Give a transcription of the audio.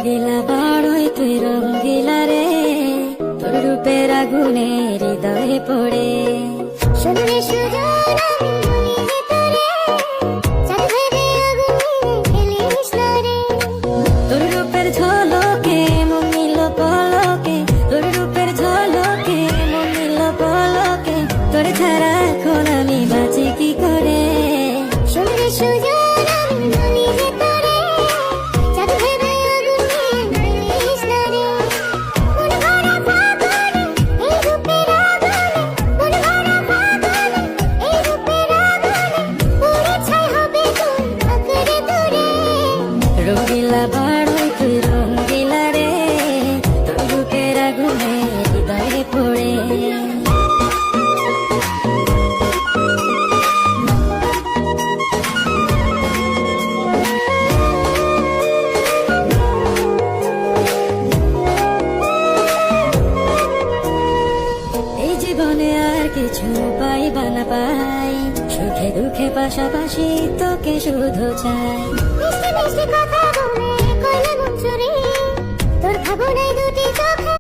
রঙ্গিলা বড়ই তুই রঙ্গিলা রে, তোর রূপের আগুনে হৃদয়ে পড়ে। শুনলে সুজন আমি বলি যে তোরে, চাঁদ ভেবে আগুনে খেলিস না রে। তোর রূপের ঝলকে মন নিল পলকে, তোর রূপের ঝলকে মন নিল পলকে, তোর ছাড়া এখন আমি বাঁচি কি করে। শুনলে সুজন আমি বলি যে তোরে, চাঁদ ভেবে আগুনে খেলিস না রে। মন ভরা ফাগুনে এই রূপের আগুনে, মন ভরা ফাগুনে এই রূপের আগুনে, পুড়ে ছাই হবে তোর আঁকড়ে ধরে। রঙ্গিলা বড়ই তুই রঙ্গিলা রে, তোর রূপের আগুনে হৃদয়ে পড়ে। এই জীবনে আর কিছু পাইবা না পাই, সুখে দুঃখে পাশাপাশি তোকে শুধু চাই। মিষ্টি মিষ্টি কথা বলে কইলে মন চুরি, তোর ভাবনায় দুটি চোখ